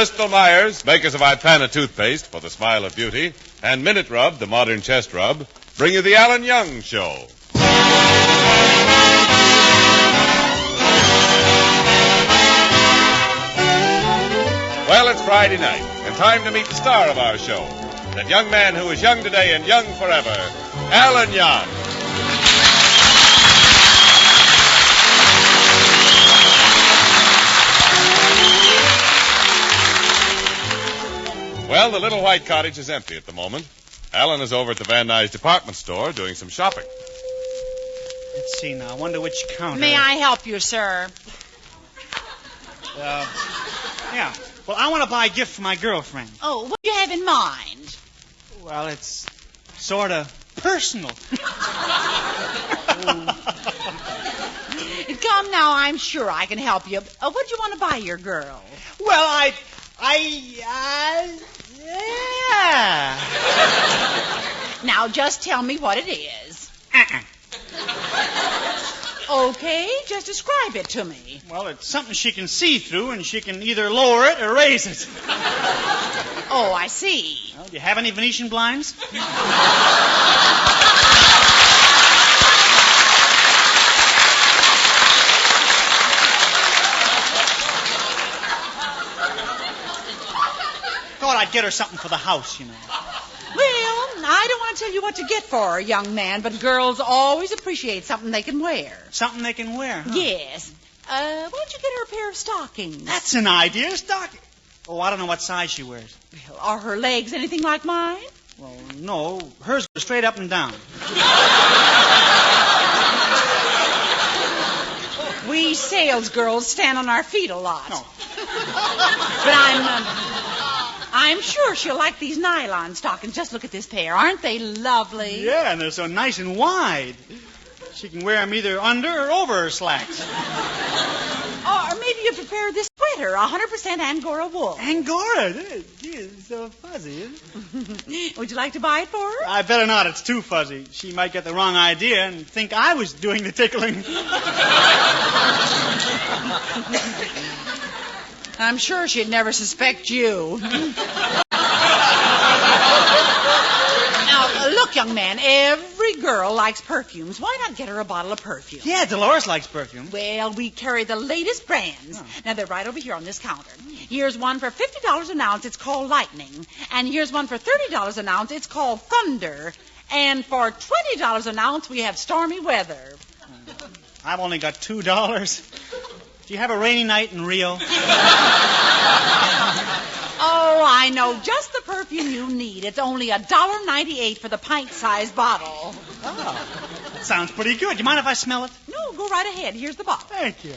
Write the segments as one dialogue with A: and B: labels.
A: Bristol Myers, makers of Ipana toothpaste for the smile of beauty, and Minute Rub, the modern chest rub, bring you the Alan Young Show. Well, it's Friday night, and time to meet the star of our show. That young man who is young today and young forever, Alan Young. Well, the little white cottage is empty at the moment. Alan is over at the Van Nuys department store doing some shopping.
B: Let's see now. I wonder which counter.
C: May I help you, sir?
B: Yeah. Well, I want to buy a gift for my girlfriend.
C: Oh, what do you have in mind?
B: Well, it's sort of personal.
C: Come now, I'm sure I can help you. What do you want to buy your girl?
B: Well, yeah.
C: Now, just tell me what it is. Okay, just describe it to me.
B: Well, it's something she can see through, and she can either lower it or raise it.
C: Oh, I see.
B: Well, do you have any Venetian blinds? Thought I'd get her something for the house, you know.
C: Well, I don't want to tell you what to get for her, young man, but girls always appreciate something they can wear.
B: Something they can wear, huh?
C: Yes. Why don't you get her a pair of stockings?
B: That's an idea, stocking. Oh, I don't know what size she wears.
C: Well, are her legs anything like mine?
B: Well, no. Hers go straight up and down.
C: We salesgirls stand on our feet a lot.
B: No.
C: But I'm sure she'll like these nylon stockings. Just look at this pair. Aren't they lovely?
B: Yeah, and they're so nice and wide. She can wear them either under or over her slacks.
C: Or maybe you prefer this sweater, 100% Angora wool.
B: Angora? It's so fuzzy, isn't it?
C: Would you like to buy it for her?
B: I better not. It's too fuzzy. She might get the wrong idea and think I was doing the tickling.
C: I'm sure she'd never suspect you. Now, look, young man, every girl likes perfumes. Why not get her a bottle of perfume?
B: Yeah, Dolores likes perfume.
C: Well, we carry the latest brands.
B: Oh.
C: Now, they're right over here on this counter. Here's one for $50 an ounce. It's called Lightning. And here's one for $30 an ounce. It's called Thunder. And for $20 an ounce, we have Stormy Weather.
B: I've only got $2. Do you have a rainy night in Rio?
C: Oh, I know just the perfume you need. It's only $1.98 for the pint-sized bottle.
B: Oh, that sounds pretty good. You mind if I smell it?
C: No, go right ahead. Here's the bottle.
B: Thank you.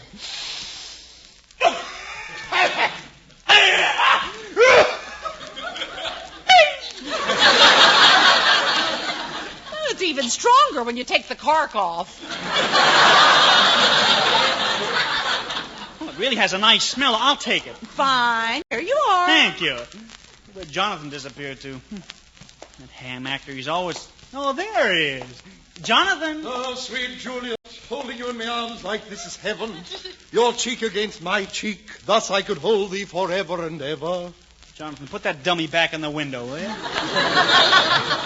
C: It's even stronger when you take the cork off.
B: It really has a nice smell. I'll take it.
C: Fine. Here you are.
B: Thank you. Where'd Jonathan disappear to? That ham actor, he's always... Oh, there he is. Jonathan.
D: Oh, sweet Juliet, holding you in my arms like this is heaven. Your cheek against my cheek. Thus I could hold thee forever and ever.
B: Jonathan, put that dummy back in the window, will you?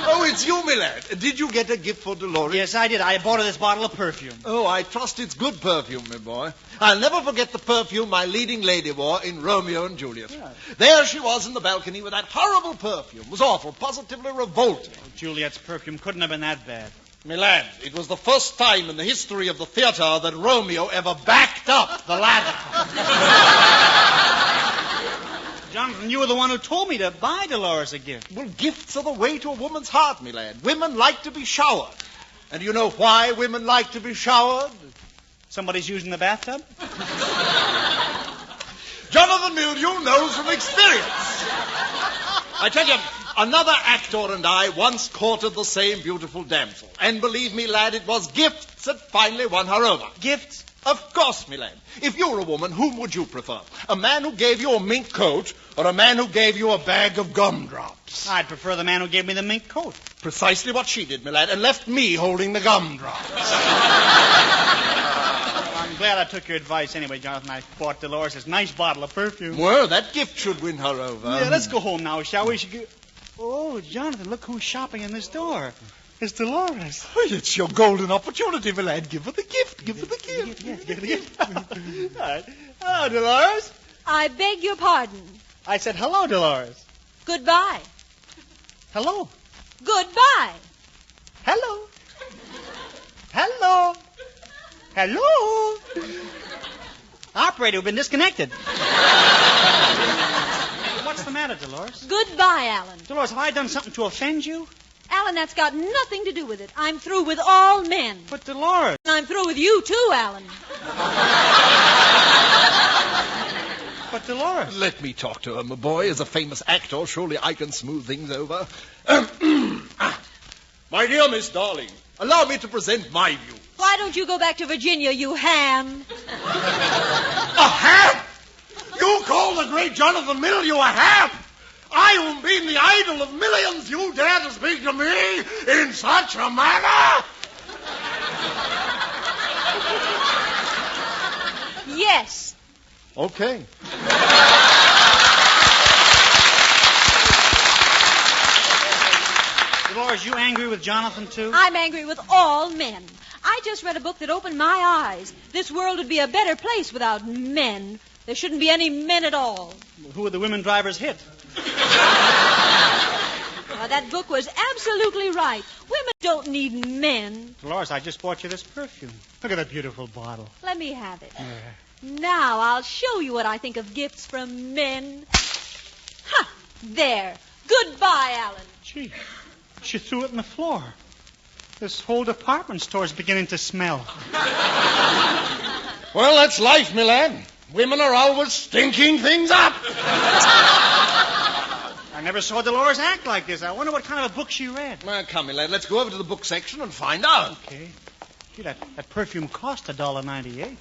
D: Oh, it's you, my lad. Did you get a gift for Dolores?
B: Yes, I did. I bought her this bottle of perfume.
D: Oh, I trust it's good perfume, my boy. I'll never forget the perfume my leading lady wore in Romeo and Juliet. Yeah. There she was in the balcony with that horrible perfume. It was awful, positively revolting.
B: Oh, Juliet's perfume couldn't have been that bad.
D: My lad, it was the first time in the history of the theater that Romeo ever backed up the ladder.
B: Jonathan, you were the one who told me to buy Dolores a gift.
D: Well, gifts are the way to a woman's heart, my lad. Women like to be showered. And you know why women like to be showered?
B: Somebody's using the bathtub?
D: Jonathan Mildew knows from experience. I tell you, another actor and I once courted the same beautiful damsel. And believe me, lad, it was gifts that finally won her over.
B: Gifts?
D: Of course, my lad. If you were a woman, whom would you prefer? A man who gave you a mink coat or a man who gave you a bag of gumdrops?
B: I'd prefer the man who gave me the mink coat.
D: Precisely what she did, my lad, and left me holding the gumdrops.
B: glad I took your advice anyway, Jonathan. I bought Dolores this nice bottle of perfume.
D: Well, that gift should win her over.
B: Yeah, let's go home now, shall we? Oh, Jonathan, look who's shopping in this store. It's Dolores.
D: Oh, it's your golden opportunity, my lad. Give her the gift. Give her the gift.
B: Yeah, give her the gift. All right. Hello, Dolores.
E: I beg your pardon.
B: I said hello, Dolores.
E: Goodbye.
B: Hello.
E: Goodbye.
B: Hello. Hello. Hello. Operator, we've been disconnected. What's the matter, Dolores?
E: Goodbye, Alan.
B: Dolores, have I done something to offend you?
E: Alan, that's got nothing to do with it. I'm through with all men.
B: But, Dolores...
E: I'm through with you, too, Alan.
B: But, Dolores...
D: Let me talk to her, my boy. As a famous actor, surely I can smooth things over. My dear Miss Darling, allow me to present my view.
E: Why don't you go back to Virginia, you ham?
D: A ham? You call the great Jonathan Mill you a ham? I who've been the idol of millions, you dare to speak to me in such a manner?
E: Yes.
D: Okay.
B: Dolores, you angry with Jonathan, too?
E: I'm angry with all men. I just read a book that opened my eyes. This world would be a better place without men. There shouldn't be any men at all.
B: Who would the women drivers hit?
E: That book was absolutely right. Women don't need men.
B: Dolores, I just bought you this perfume. Look at that beautiful bottle.
E: Let me have it.
B: Yeah.
E: Now I'll show you what I think of gifts from men. Ha! There. Goodbye, Alan.
B: Gee, she threw it on the floor. This whole department store's beginning to smell.
D: Well, that's life, my lad. Women are always stinking things up.
B: I never saw Dolores act like this. I wonder what kind of a book she read.
D: Well, come, my lad, let's go over to the book section and find out.
B: Okay. Gee, that perfume cost $1.98.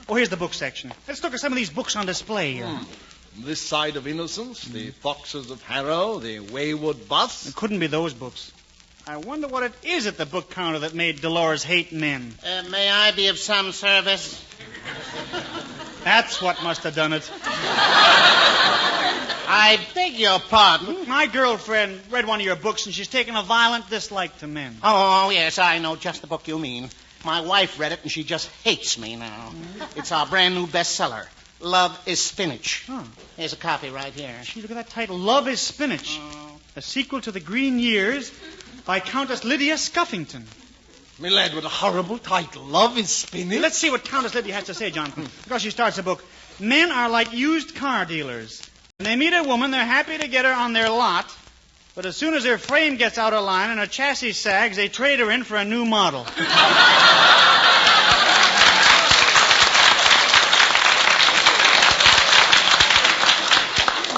B: Oh, here's the book section. Let's look at some of these books on display here.
D: This Side of Innocence, The Foxes of Harrow, The Wayward Bus.
B: It couldn't be those books. I wonder what it is at the book counter that made Dolores hate men.
F: May I be of some service?
B: That's what must have done it.
F: I beg your pardon.
B: My girlfriend read one of your books, and she's taken a violent dislike to men.
F: Oh, yes, I know just the book you mean. My wife read it, and she just hates me now. It's our brand new bestseller, Love is Spinach.
B: Huh.
F: Here's a copy right here.
B: Gee, look at that title, Love is Spinach. A sequel to The Green Years by Countess Lydia Scuffington.
D: My lad, what a horrible title. Love is Spinach.
B: Let's see what Countess Lydia has to say, Jonathan. Because she starts the book. Men are like used car dealers. When they meet a woman, they're happy to get her on their lot. But as soon as her frame gets out of line and her chassis sags, they trade her in for a new model.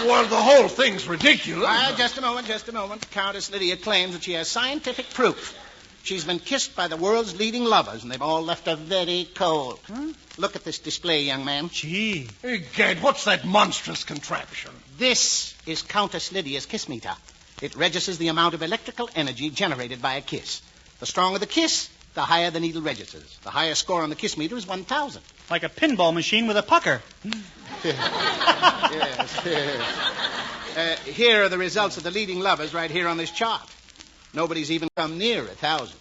D: Well, the whole thing's ridiculous.
F: Just a moment. Countess Lydia claims that she has scientific proof. She's been kissed by the world's leading lovers, and they've all left her very cold. Huh? Look at this display, young man.
B: Gee.
D: Hey, Gad, what's that monstrous contraption?
F: This is Countess Lydia's kiss meter. It registers the amount of electrical energy generated by a kiss. The stronger the kiss, the higher the needle registers. The higher score on the kiss meter is 1,000.
B: Like a pinball machine with a pucker.
F: Yes. Here are the results of the leading lovers right here on this chart. Nobody's even come near 1,000.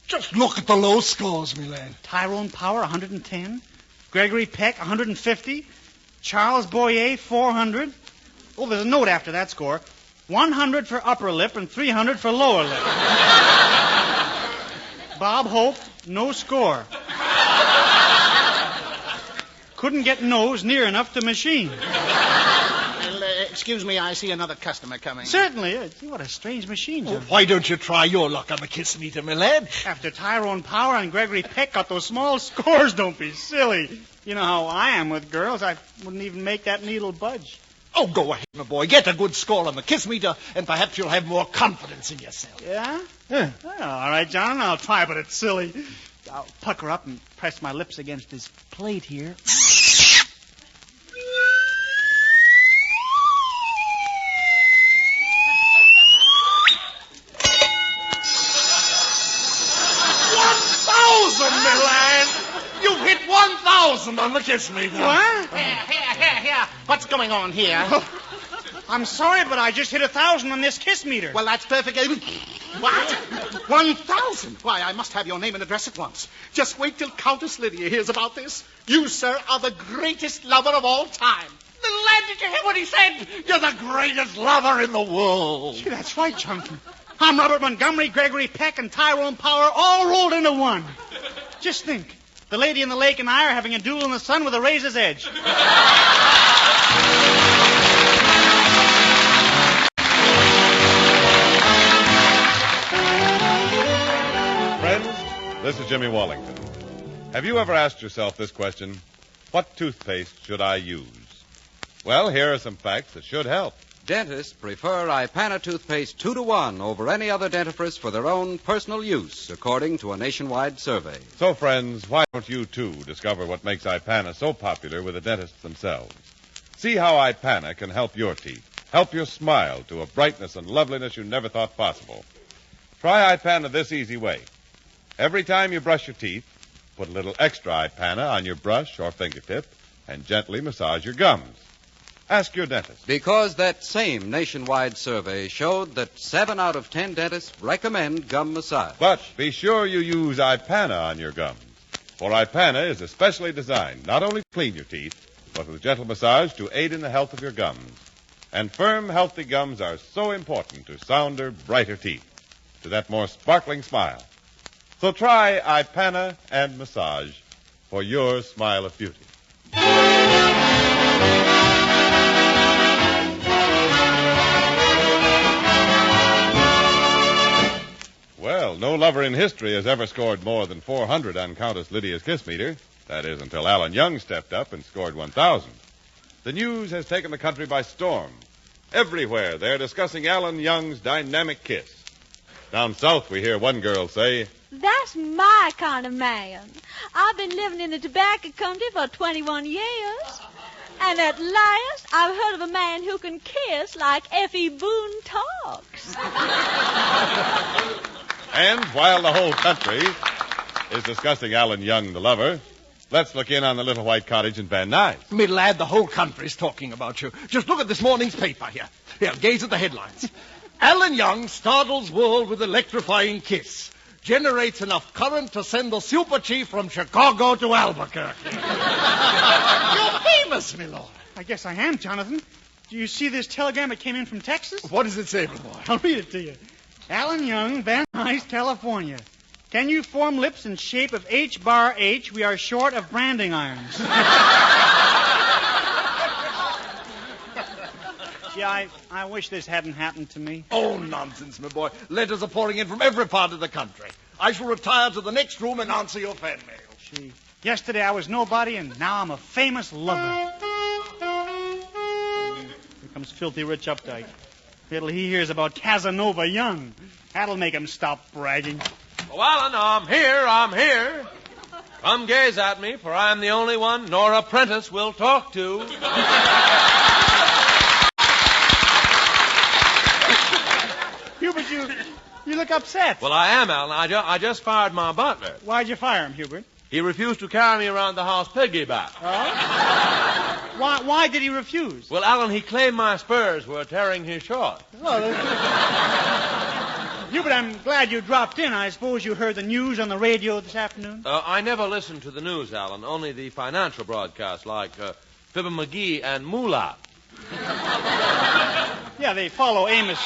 D: Just look at the low scores, my lad.
B: Tyrone Power, 110. Gregory Peck, 150. Charles Boyer, 400. Oh, there's a note after that score. 100 for upper lip and 300 for lower lip. Bob Hope, no score. Couldn't get nose near enough to machine.
F: Well, excuse me, I see another customer coming.
B: Certainly. What a strange machine, John.
D: Why don't you try your luck on the kiss meter, my lad?
B: After Tyrone Power and Gregory Peck got those small scores, don't be silly. You know how I am with girls. I wouldn't even make that needle budge.
D: Oh, go ahead, my boy. Get a good score on the kiss meter, and perhaps you'll have more confidence in yourself.
B: Yeah? Well, all right, John, I'll try, but it's silly. I'll pucker up and press my lips against this plate here.
D: $1,000, my lad! You've hit 1,000 on the kiss meter.
B: What?
F: Here. What's going on here?
B: I'm sorry, but I just hit 1,000 on this kiss meter.
F: Well, that's perfect. What? 1,000? Why, I must have your name and address at once. Just wait till Countess Lydia hears about this. You, sir, are the greatest lover of all time.
D: Little lad, did you hear what he said? You're the greatest lover in the world.
B: Gee, that's right, Jonathan. I'm Robert Montgomery, Gregory Peck, and Tyrone Power all rolled into one. Just think. The lady in the lake and I are having a duel in the sun with a razor's edge.
A: Friends, this is Jimmy Wallington. Have you ever asked yourself this question? What toothpaste should I use? Well, here are some facts that should help.
G: Dentists prefer Ipana toothpaste 2-to-1 over any other dentifrice for their own personal use, according to a nationwide survey.
A: So, friends, why don't you, too, discover what makes Ipana so popular with the dentists themselves? See how Ipana can help your teeth, help your smile to a brightness and loveliness you never thought possible. Try Ipana this easy way. Every time you brush your teeth, put a little extra Ipana on your brush or fingertip and gently massage your gums. Ask your dentist.
G: Because that same nationwide survey showed that 7 out of 10 dentists recommend gum massage.
A: But be sure you use Ipana on your gums. For Ipana is especially designed not only to clean your teeth, but with gentle massage to aid in the health of your gums. And firm, healthy gums are so important to sounder, brighter teeth, to that more sparkling smile. So try Ipana and massage for your smile of beauty. Well, no lover in history has ever scored more than 400 on Countess Lydia's kiss meter. That is, until Alan Young stepped up and scored 1,000. The news has taken the country by storm. Everywhere they're discussing Alan Young's dynamic kiss. Down south, we hear one girl say,
E: That's my kind of man. I've been living in the tobacco country for 21 years. And at last, I've heard of a man who can kiss like Effie Boone talks.
A: And while the whole country is discussing Alan Young, the lover, let's look in on the little white cottage in Van Nuys.
D: Me lad, the whole country's talking about you. Just look at this morning's paper here. Here, gaze at the headlines. Alan Young startles world with electrifying kiss. Generates enough current to send the super chief from Chicago to Albuquerque. You're famous, me lord.
B: I guess I am, Jonathan. Do you see this telegram that came in from Texas?
D: What does it say, boy?
B: I'll read it to you. Alan Young, Van Nuys, California. Can you form lips in shape of H bar H? We are short of branding irons. Yeah, I wish this hadn't happened to me.
D: Oh, nonsense, my boy. Letters are pouring in from every part of the country. I shall retire to the next room and answer your fan mail.
B: Gee, yesterday I was nobody, and now I'm a famous lover. Here comes filthy Rich Updike. Wait till he hears about Casanova Young. That'll make him stop bragging.
H: Oh, Alan, I'm here. Come gaze at me, for I'm the only one Nora Prentice will talk to.
B: Hubert, you look upset.
H: Well, I am, Alan. I just fired my butler.
B: Why'd you fire him, Hubert?
H: He refused to carry me around the house piggyback.
B: Oh? Why did he refuse?
H: Well, Alan, he claimed my spurs were tearing his shorts.
B: Hubert, I'm glad you dropped in. I suppose you heard the news on the radio this afternoon?
H: I never listen to the news, Alan. Only the financial broadcasts like Fibber McGee and Moolah.
B: Yeah, they follow Amos.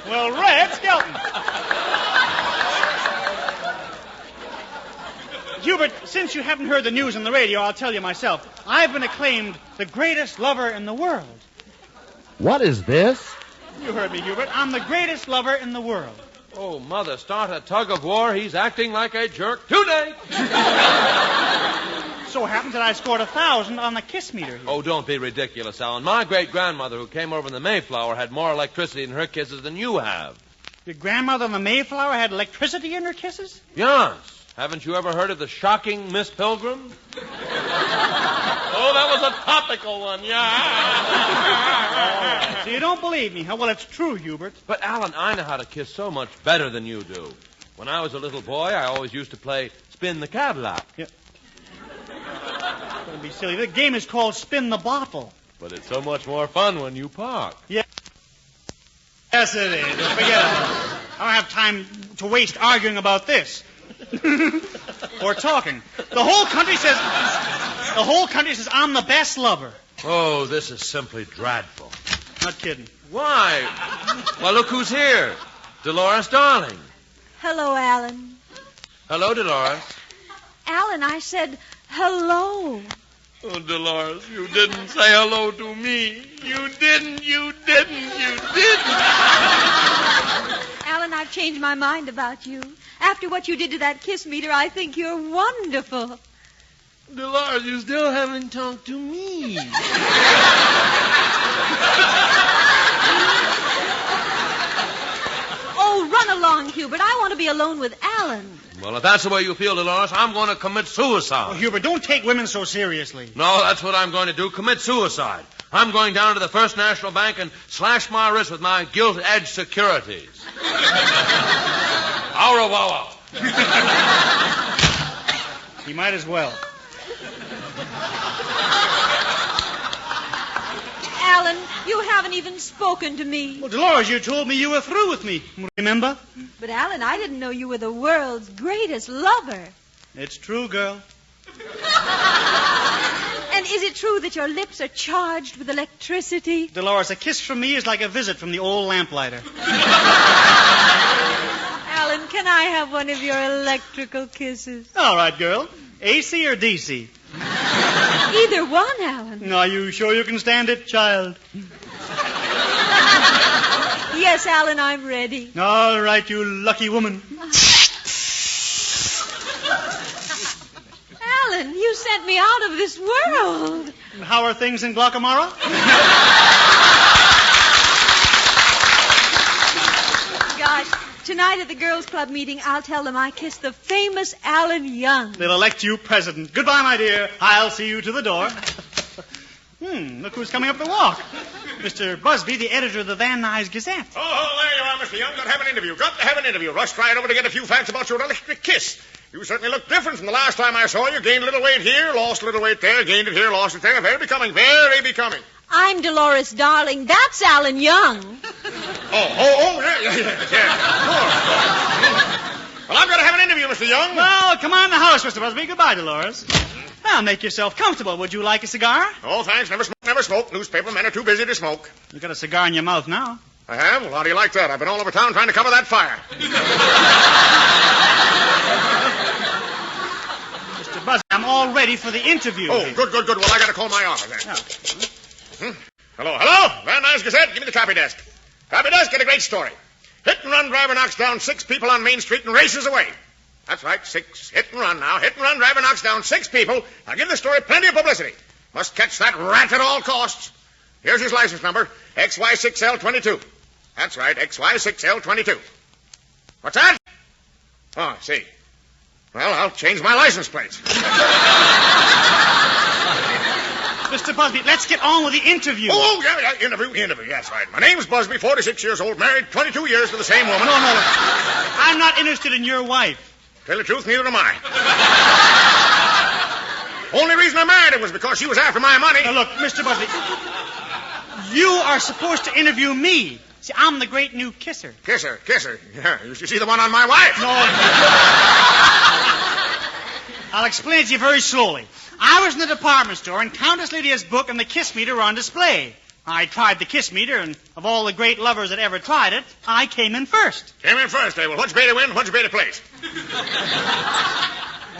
B: Well, Red Skelton. Hubert, since you haven't heard the news on the radio, I'll tell you myself. I've been acclaimed the greatest lover in the world.
I: What is this?
B: You heard me, Hubert. I'm the greatest lover in the world.
H: Oh, Mother, start a tug of war. He's acting like a jerk today.
B: So happens that I scored 1,000 on the kiss meter here.
H: Oh, don't be ridiculous, Alan. My great-grandmother who came over in the Mayflower had more electricity in her kisses than you have.
B: Your grandmother on the Mayflower had electricity in her kisses?
H: Yes. Haven't you ever heard of the shocking Miss Pilgrim? Oh, that was a topical one, yeah.
B: So you don't don't believe me, huh? Well, it's true, Hubert.
H: But, Alan, I know how to kiss so much better than you do. When I was a little boy, I always used to play Spin the Cadillac.
B: Yeah. Don't be silly. The game is called Spin the Bottle.
H: But it's so much more fun when you park.
B: Yeah. Yes, it is. Forget it. I don't have time to waste arguing about this. Or talking. The whole country says I'm the best lover.
H: Oh, this is simply dreadful.
B: Not kidding.
H: Why? Well, look who's here. Dolores Darling.
E: Hello, Alan.
H: Hello, Dolores.
E: Alan, I said hello.
H: Oh, Dolores, you didn't say hello to me. You didn't.
E: Alan, I've changed my mind about you. After what you did to that kiss meter, I think you're wonderful.
H: Dolores, you still haven't talked to me.
E: Oh, run along, Hubert. I want to be alone with Alan.
H: Well, if that's the way you feel, Dolores, I'm going to commit suicide.
B: Oh, Hubert, don't take women so seriously.
H: No, that's what I'm going to do, commit suicide. I'm going down to the First National Bank and slash my wrist with my gilt-edged securities. Au revoir.
B: You might as well.
E: Alan, you haven't even spoken to me.
B: Well, Dolores, you told me you were through with me. Remember?
E: But, Alan, I didn't know you were the world's greatest lover.
B: It's true, girl.
E: And is it true that your lips are charged with electricity?
B: Dolores, a kiss from me is like a visit from the old lamplighter.
E: Alan, can I have one of your electrical kisses?
B: All right, girl. AC or DC?
E: Either one, Alan.
B: Are you sure you can stand it, child?
E: Yes, Alan, I'm ready.
B: All right, you lucky woman.
E: Alan, you sent me out of this world.
B: How are things in Guacamara?
E: Gosh, tonight at the girls' club meeting, I'll tell them I kissed the famous Alan Young.
B: They'll elect you president. Goodbye, my dear. I'll see you to the door. Look who's coming up the walk. Mr. Busby, the editor of the Van Nuys Gazette.
J: Oh, there you are, Mr. Young. Got to have an interview. Rushed right over to get a few facts about your electric kiss. You certainly look different from the last time I saw you. Gained a little weight here, lost a little weight there, gained it here, lost it there. Very becoming, very becoming.
E: I'm Dolores Darling. That's Alan Young.
J: Yeah. Well, I've got to have an interview, Mr. Young.
B: Well, come on in the house, Mr. Busby. Goodbye, Dolores. Now, make yourself comfortable. Would you like a cigar?
J: Oh, thanks. Never smoke. Newspaper men are too busy to smoke.
B: You got a cigar in your mouth now.
J: I have? Well, how do you like that? I've been all over town trying to cover that fire.
B: Mr. Busby, I'm all ready for the interview.
J: Oh, good. Well, I got to call my office then. Hello? Van Nuys Gazette, give me the copy desk. Copy desk, get a great story. Hit-and-run driver knocks down 6 people on Main Street and races away. That's right, 6. Hit-and-run now. Hit-and-run driver knocks down 6 people. I'll give the story plenty of publicity. Must catch that rat at all costs. Here's his license number, XY6L22. That's right, XY6L22. What's that? Oh, I see. Well, I'll change my license plates.
B: Mr. Busby, let's get on with the interview.
J: Yeah, interview, that's right. My name's Busby, 46 years old, married 22 years to the same woman.
B: No. I'm not interested in your wife.
J: Tell the truth, neither am I. Only reason I married her was because she was after my money.
B: Now, look, Mr. Busby, you are supposed to interview me. See, I'm the great new kisser.
J: Kisser. Yeah, you should see the one on my wife.
B: No. I'll explain it to you very slowly. I was in the department store, and Countess Lydia's book and the kiss meter were on display. I tried the kiss meter, and of all the great lovers that ever tried it, I came in first.
J: Came in first, eh? Well, what'd you pay to win? What'd you pay to place?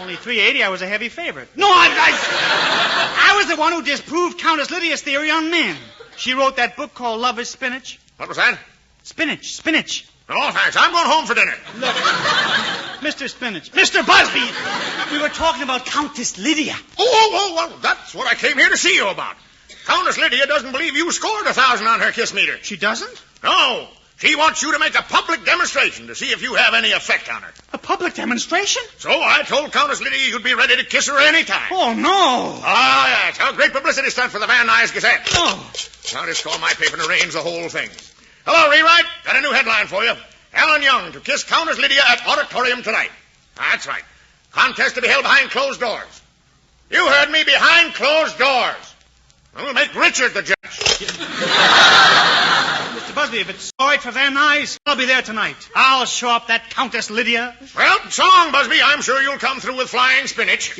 B: Only $3.80. I was a heavy favorite. No, I was the one who disproved Countess Lydia's theory on men. She wrote that book called Love is Spinach.
J: What was that?
B: Spinach.
J: No, thanks. I'm going home for dinner.
B: Look, Mr. Spinach. Mr. Busby, we were talking about Countess Lydia.
J: Well, that's what I came here to see you about. Countess Lydia doesn't believe you scored 1,000 on her kiss meter.
B: She doesn't?
J: No. She wants you to make a public demonstration to see if you have any effect on her.
B: A public demonstration?
J: So I told Countess Lydia you'd be ready to kiss her any time.
B: Oh, no.
J: Ah, yes. How great publicity stunt for the Van Nuys Gazette.
B: Oh.
J: Now just call my paper and arrange the whole thing. Hello, Rewrite. Got a new headline for you. Alan Young to kiss Countess Lydia at auditorium tonight. That's right. Contest to be held behind closed doors. You heard me, behind closed doors. We'll make Richard the judge.
B: Mr. Busby, if it's all right for Van Nuys, I'll be there tonight. I'll show up that Countess Lydia.
J: Well, so long, Busby. I'm sure you'll come through with flying spinach.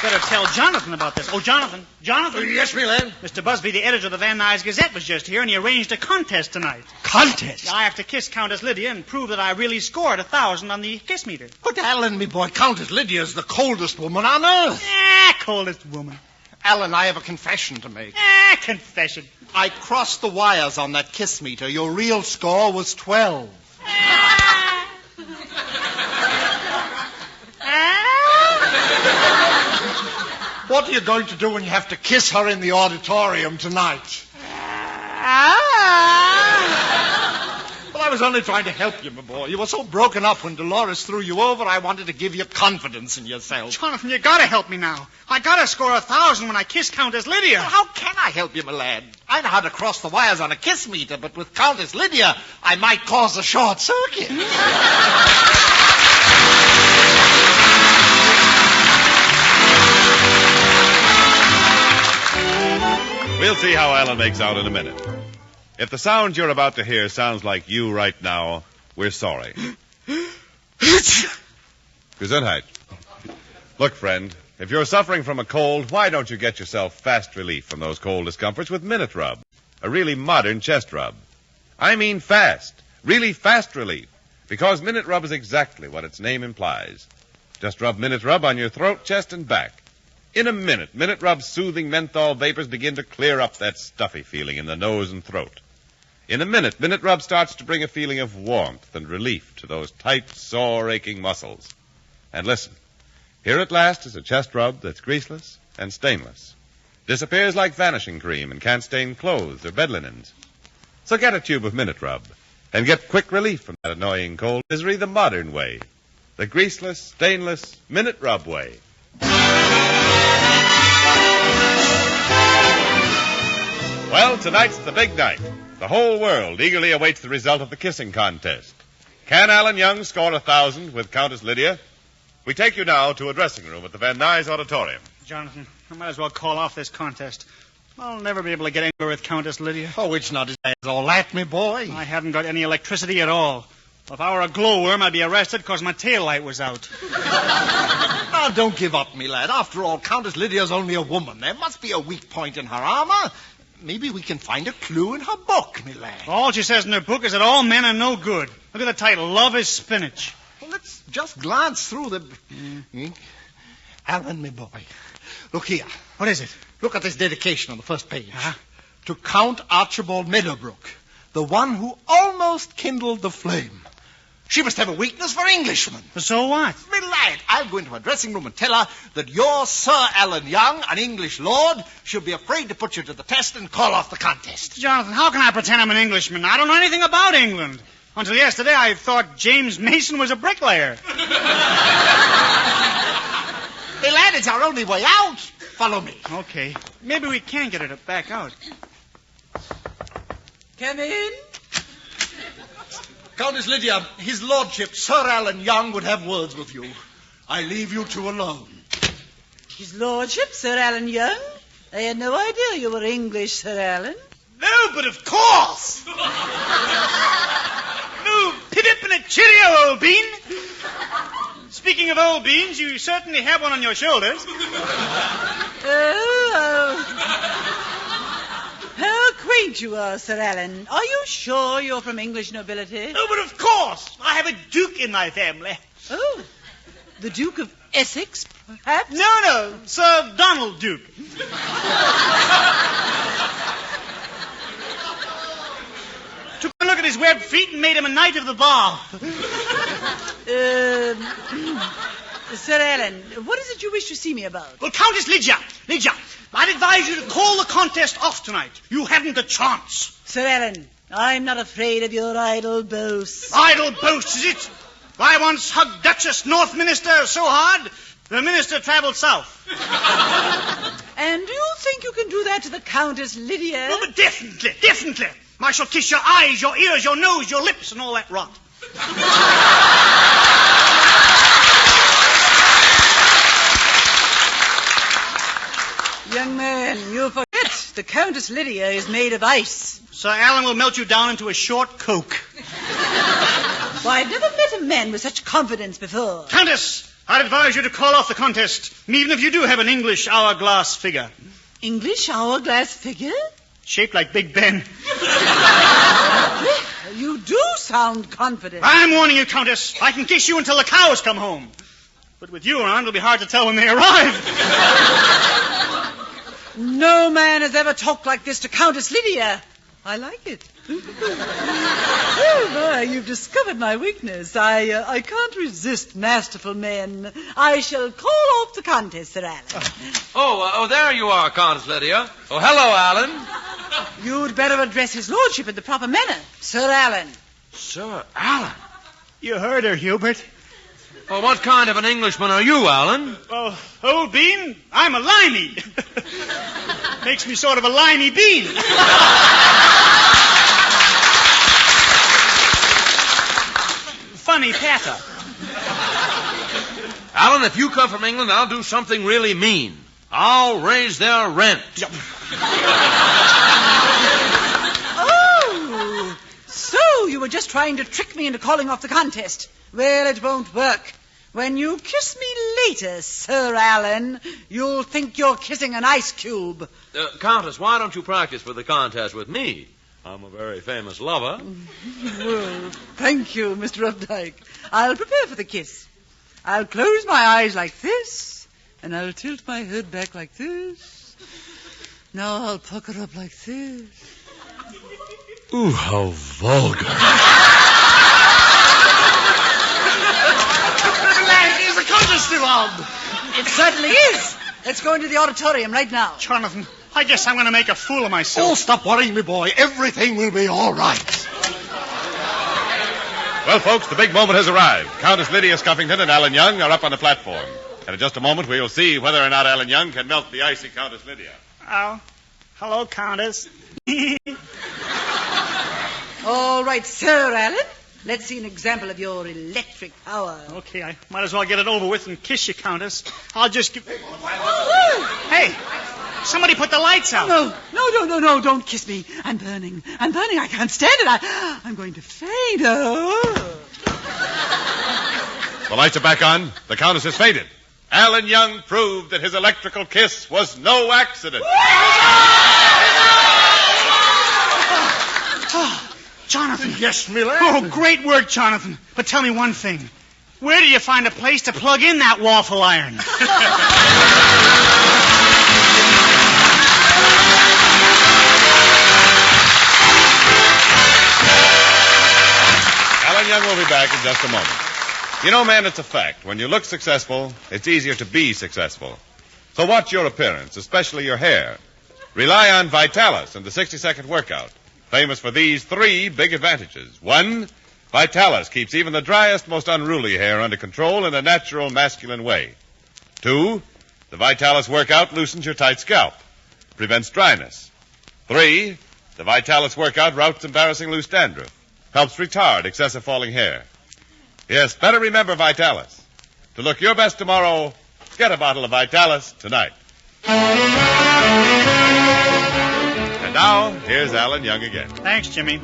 B: Better tell Jonathan about this. Oh, Jonathan.
D: Yes, me lad.
B: Mr. Busby, the editor of the Van Nuys Gazette, was just here, and he arranged a contest tonight.
D: Contest?
B: I have to kiss Countess Lydia and prove that I really scored 1,000 on the kiss meter.
D: But, Alan, me boy, Countess Lydia's the coldest woman on earth.
B: Coldest woman.
D: Alan, I have a confession to make.
B: Confession.
D: I crossed the wires on that kiss meter. Your real score was 12. What are you going to do when you have to kiss her in the auditorium tonight? Well, I was only trying to help you, my boy. You were so broken up when Dolores threw you over, I wanted to give you confidence in yourself.
B: Jonathan, you gotta help me now. I gotta score 1,000 when I kiss Countess Lydia.
D: Well, how can I help you, my lad? I know how to cross the wires on a kiss meter, but with Countess Lydia, I might cause a short circuit.
A: We'll see how Alan makes out in a minute. If the sound you're about to hear sounds like you right now, we're sorry. Gesundheit. Look, friend, if you're suffering from a cold, why don't you get yourself fast relief from those cold discomforts with Minute Rub, a really modern chest rub. I mean fast, really fast relief, because Minute Rub is exactly what its name implies. Just rub Minute Rub on your throat, chest, and back. In a minute, Minute Rub's soothing menthol vapors begin to clear up that stuffy feeling in the nose and throat. In a minute, Minute Rub starts to bring a feeling of warmth and relief to those tight, sore, aching muscles. And listen, here at last is a chest rub that's greaseless and stainless. Disappears like vanishing cream and can't stain clothes or bed linens. So get a tube of Minute Rub and get quick relief from that annoying cold misery the modern way. The greaseless, stainless Minute Rub way. Well, tonight's the big night. The whole world eagerly awaits the result of the kissing contest. Can Alan Young score 1,000 with Countess Lydia? We take you now to a dressing room at the Van Nuys Auditorium.
B: Jonathan, I might as well call off this contest. I'll never be able to get anywhere with Countess Lydia.
D: Oh, it's not as bad as all that, me boy.
B: I haven't got any electricity at all. If I were a glowworm, I'd be arrested because my tail light was out.
D: Now, don't give up, me lad. After all, Countess Lydia's only a woman. There must be a weak point in her armor. Maybe we can find a clue in her book, me lad.
B: All she says in her book is that all men are no good. Look at the title, Love is Spinach.
D: Well, let's just glance through the... Alan, me boy. Look here.
B: What is it?
D: Look at this dedication on the first page. To Count Archibald Meadowbrook, the one who almost kindled the flame. She must have a weakness for Englishmen.
B: So what?
D: Me lad, I'll go into her dressing room and tell her that your Sir Alan Young, an English lord, should be afraid to put you to the test and call off the contest.
B: Jonathan, how can I pretend I'm an Englishman? I don't know anything about England. Until yesterday, I thought James Mason was a bricklayer.
D: Me lad, it's our only way out. Follow me.
B: Okay. Maybe we can get her to back out.
C: Come in.
D: Countess Lydia, his lordship, Sir Alan Young, would have words with you. I leave you two alone.
C: His lordship, Sir Alan Young? I had no idea you were English, Sir Alan.
B: No, but of course. No, pip and a cheerio, old bean. Speaking of old beans, you certainly have one on your shoulders.
C: How quaint you are, Sir Alan. Are you sure you're from English nobility?
B: Oh, but of course. I have a duke in my family.
C: Oh, the Duke of Essex, perhaps?
B: No, Sir Donald Duke. Took a look at his webbed feet and made him a knight of the bath.
C: Sir Alan, what is it you wish to see me about?
B: Well, Countess Lydia, I'd advise you to call the contest off tonight. You haven't a chance.
C: Sir Alan, I'm not afraid of your idle boasts.
B: Idle boasts, is it? I once hugged Duchess Northminster so hard, the minister traveled south.
C: And do you think you can do that to the Countess Lydia?
B: No, but definitely. I shall kiss your eyes, your ears, your nose, your lips, and all that rot.
C: Young man, you forget the Countess Lydia is made of ice.
B: Sir Alan will melt you down into a short Coke.
C: Why, I've never met a man with such confidence before.
B: Countess, I'd advise you to call off the contest, even if you do have an English hourglass figure.
C: English hourglass figure?
B: Shaped like Big Ben.
C: You do sound confident.
B: I'm warning you, Countess. I can kiss you until the cows come home. But with you around, it'll be hard to tell when they arrive.
C: No man has ever talked like this to Countess Lydia. I like it. Oh, my, you've discovered my weakness. I can't resist masterful men. I shall call off the contest, Sir Alan.
H: Oh, there you are, Countess Lydia. Oh, hello, Alan.
C: You'd better address his lordship in the proper manner, Sir Alan.
H: Sir Alan?
B: You heard her, Hubert.
H: Well, what kind of an Englishman are you, Alan?
B: Oh, old bean, I'm a limey. Makes me sort of a limey bean. Funny patter.
H: Alan, if you come from England, I'll do something really mean. I'll raise their rent.
C: Oh, so you were just trying to trick me into calling off the contest. Well, it won't work. When you kiss me later, Sir Alan, you'll think you're kissing an ice cube.
H: Countess, why don't you practice for the contest with me? I'm a very famous lover.
C: Well, thank you, Mr. Updike. I'll prepare for the kiss. I'll close my eyes like this, and I'll tilt my head back like this. Now I'll pucker up like this.
I: Ooh, how vulgar.
D: Is the contest still on?
C: It certainly is. Let's go into the auditorium right now.
B: Jonathan, I guess I'm going to make a fool of myself.
D: Oh, stop worrying me, boy. Everything will be all right.
A: Well, folks, the big moment has arrived. Countess Lydia Scuffington and Alan Young are up on the platform. And in just a moment, we'll see whether or not Alan Young can melt the icy Countess Lydia.
B: Oh, hello, Countess.
C: All right, Sir Alan. Let's see an example of your electric power.
B: Okay, I might as well get it over with and kiss you, Countess. I'll just give... Hey, somebody put the lights out.
C: No, don't kiss me. I'm burning. I can't stand it. I'm going to faint. Oh.
A: The lights are back on. The Countess has fainted. Alan Young proved that his electrical kiss was no accident.
B: Jonathan.
D: Yes, my lad.
B: Oh, great work, Jonathan. But tell me one thing. Where do you find a place to plug in that waffle iron?
A: Alan Young will be back in just a moment. You know, man, it's a fact. When you look successful, it's easier to be successful. So watch your appearance, especially your hair. Rely on Vitalis and the 60-second workout. Famous for these 3 big advantages. 1, Vitalis keeps even the driest, most unruly hair under control in a natural, masculine way. 2, the Vitalis workout loosens your tight scalp, prevents dryness. 3, the Vitalis workout routs embarrassing loose dandruff, helps retard excessive falling hair. Yes, better remember Vitalis. To look your best tomorrow, get a bottle of Vitalis tonight. And now, here's Alan Young again.
B: Thanks, Jimmy.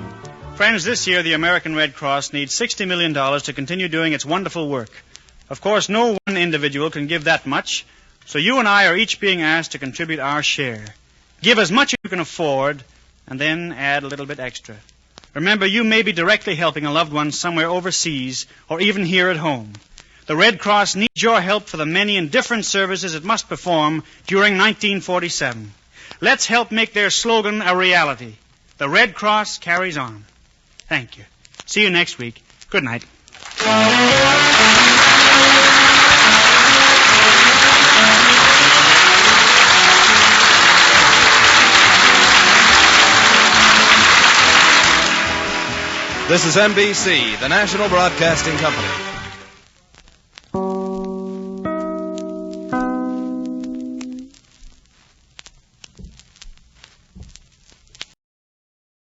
B: Friends, this year the American Red Cross needs $60 million to continue doing its wonderful work. Of course, no one individual can give that much, so you and I are each being asked to contribute our share. Give as much as you can afford, and then add a little bit extra. Remember, you may be directly helping a loved one somewhere overseas or even here at home. The Red Cross needs your help for the many and different services it must perform during 1947. Let's help make their slogan a reality. The Red Cross carries on. Thank you. See you next week. Good night.
K: This is NBC, the National Broadcasting Company.